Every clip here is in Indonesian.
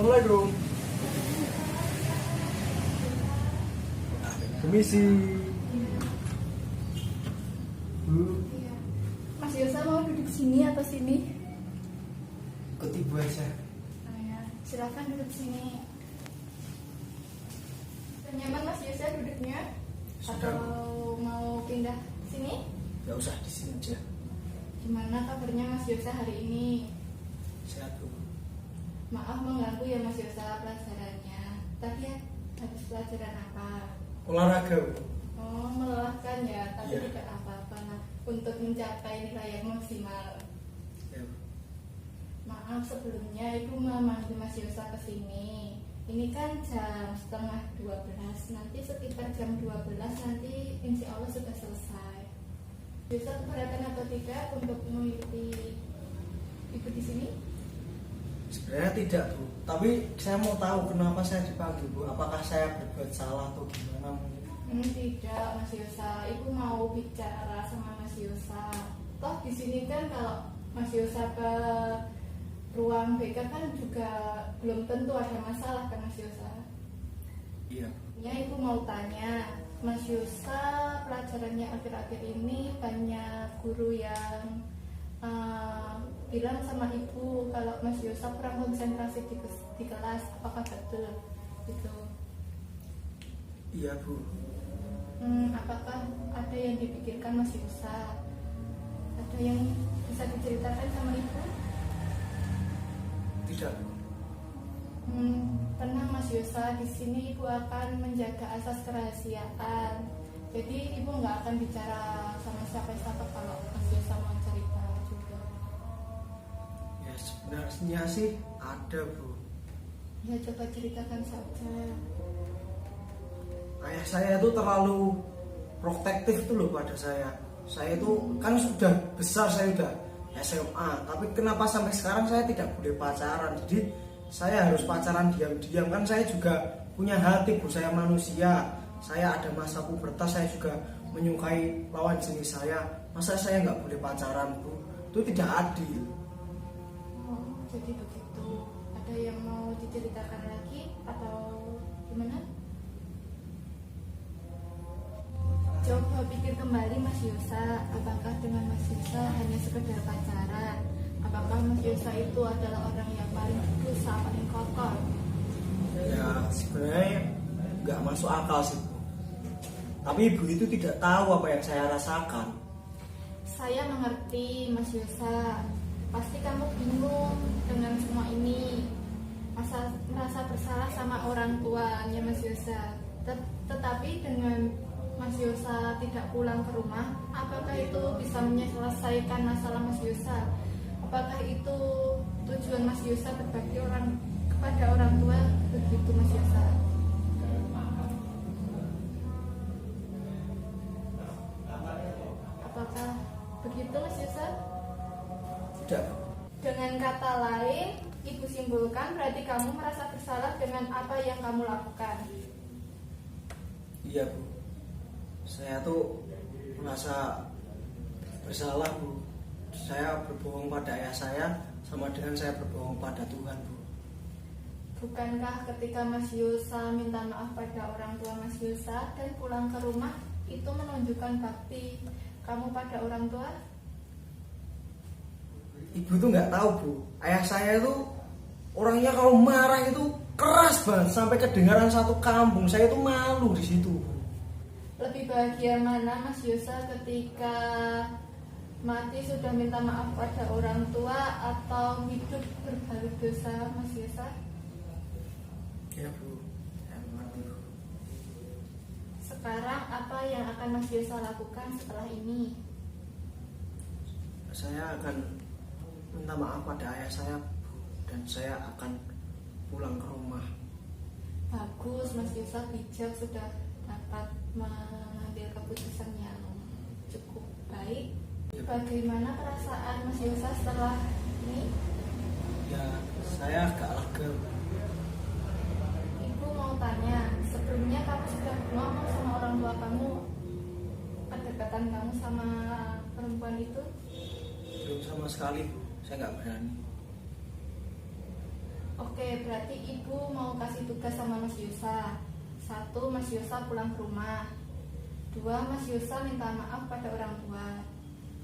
Assalamualaikum. Permisi. Bu. Mas Yosa mau duduk sini atau sini? Ikut ibu aja. Oh ya, silakan duduk sini. Nyaman Mas Yosa duduknya? Sudah. Atau mau pindah sini? Gak usah di sini aja. Gimana kabarnya Mas Yosa hari ini? Sehat bu. Maaf mengganggu ya Mas Yosa pelajarannya. Tapi ya habis pelajaran apa? Olahraga bu. Oh, melelahkan ya, tapi Iya. tidak apa-apa. Nah, untuk mencapai nilai yang maksimal. Ya bu. Maaf sebelumnya Ibu memanggil Mas Yosa ke sini. Ini kan jam setengah 12. Nanti sekitar jam 12 nanti insya Allah sudah selesai. Yosa keberatan atau tidak untuk mengikuti Ibu di sini? Sebenarnya tidak bu. Tapi saya mau tahu kenapa saya dipanggil bu. Apakah saya berbuat salah atau gimana? Tidak Mas Yosa. Ibu mau bicara sama Mas Yosa. Toh di sini kan kalau Mas Yosa ke ruang BK kan juga belum tentu ada masalah kan Mas Yosa. Iya. Ya, Ibu mau tanya, Mas Yosa pelajarannya akhir-akhir ini banyak guru yang bilang sama Ibu kalau Mas Yosa kurang konsentrasi di kelas, apakah betul? Gitu. Iya bu. Apakah ada yang dipikirkan Mas Yosa? Ada yang bisa diceritakan sama Ibu? Tidak bu. Tenang Mas Yosa, di sini Ibu akan menjaga asas kerahasiaan. Jadi Ibu nggak akan bicara sama siapa-siapa kalau Mas Yosa mau cerita juga. Ya sebenarnya sih ada bu. Ya coba ceritakan saja. Ayah saya itu terlalu protektif tuh loh pada saya. Saya itu kan sudah besar, saya udah SMA. Tapi kenapa sampai sekarang saya tidak boleh pacaran? Jadi saya harus pacaran diam-diam. Kan saya juga punya hati bu, saya manusia. Saya ada masa pubertas, saya juga menyukai lawan jenis saya. Masa saya nggak boleh pacaran bu? Itu tidak adil. Oh, jadi begitu. Ada yang mau diceritakan lagi atau gimana? Coba pikir kembali Mas Yosa, apakah dengan Mas Yosa hanya sekedar pacaran? Apakah Mas Yosa itu adalah orang yang paling berusaha, paling kotor? Ya sebenarnya nggak masuk akal sih bu. Tapi ibu itu tidak tahu apa yang saya rasakan. Saya mengerti Mas Yosa. Pasti kamu bingung dengan semua ini. Merasa bersalah sama orang tuanya Mas Yosa. Tetapi dengan Mas Yosa tidak pulang ke rumah, apakah itu bisa menyelesaikan masalah Mas Yosa? Apakah itu tujuan Mas Yosa berbagi kepada orang tua? Begitu Mas Yosa. Apakah begitu Mas Yosa? Tidak. Dengan kata lain, Ibu simpulkan berarti kamu merasa bersalah dengan apa yang kamu lakukan. Iya bu. Saya tuh merasa bersalah bu. Saya berbohong pada ayah saya sama dengan saya berbohong pada Tuhan bu. Bukankah ketika Mas Yosa minta maaf pada orang tua Mas Yosa dan pulang ke rumah itu menunjukkan bakti kamu pada orang tua? Ibu tuh nggak tahu bu. Ayah saya itu orangnya kalau marah itu keras banget sampai kedengaran satu kampung. Saya itu malu di situ bu. Lebih bahagia mana Mas Yosa ketika mati sudah minta maaf pada orang tua atau hidup berbalut dosa Mas Yosa? Ya bu, saya mengerti bu. Sekarang apa yang akan Mas Yosa lakukan setelah ini? Saya akan minta maaf pada ayah saya bu, dan saya akan pulang ke rumah. Bagus Mas Yosa, bijak, sudah dapat mengambil keputusan yang cukup baik. Bagaimana perasaan Mas Yosa setelah ini? Ya saya agak lega. Ibu mau tanya, sebelumnya kamu sudah ngomong sama orang tua kamu kedekatan kamu sama perempuan itu? Belum sama sekali bu, saya nggak berani. Oke, berarti ibu mau kasih tugas sama Mas Yusa. 1, Mas Yusa pulang ke rumah. 2, Mas Yusa minta maaf pada orang tua.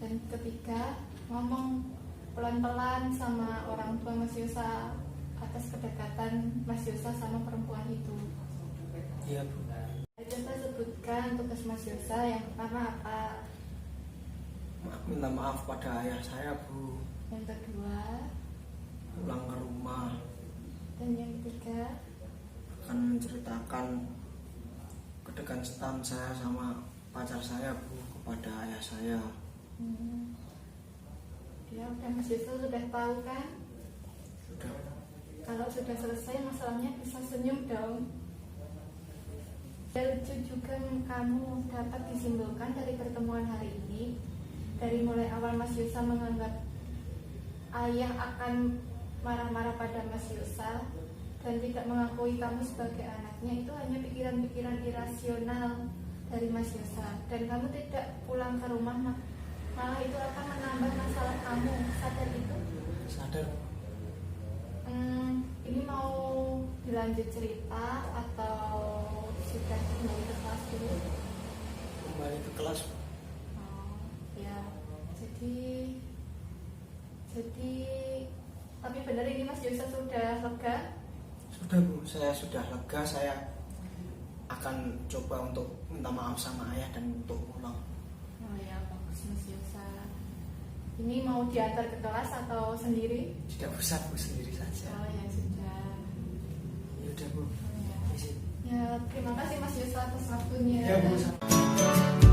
Dan 3, ngomong pelan-pelan sama orang tua Mas Yusa atas kedekatan Mas Yusa sama perempuan itu. Iya Bu. Coba sebutkan tugas Mas Yusa. Yang pertama apa? Minta maaf pada ayah saya Bu. Yang kedua, Pulang ke rumah dan yang ketiga, akan menceritakan kedekatan saya sama pacar saya Bu kepada ayah saya. ya udah Mas Yusa sudah tahu kan? Sudah. Kalau sudah selesai masalahnya bisa senyum dong. Lucu juga kamu dapat disimpulkan dari pertemuan hari ini. Dari mulai awal Mas Yusa menganggap ayah akan marah-marah pada Mas Yusa dan tidak mengakui kamu sebagai anaknya, itu hanya pikiran-pikiran irasional dari Mas Yusa. Dan kamu tidak pulang ke rumah, malah itu akan menambah masalah kamu. Sadar itu? Sadar. Ini mau dilanjut cerita atau sudah kembali ke kelas dulu? Kembali ke kelas Bu. Oh, ya. Jadi tapi benar ini Mas Yusa sudah lega? Sudah Bu, saya sudah lega. Saya akan coba untuk minta maaf sama ayah dan untuk pulang. Oh ya, bagus Mas Yusa. Ini mau diantar ke kelas atau sendiri? Tidak usah Bu, sendiri saja. Oh ya sudah. Ya udah Bu. Oh, ya. Isi. Ya, terima kasih Mas Yusa atas waktunya. Ya Bu.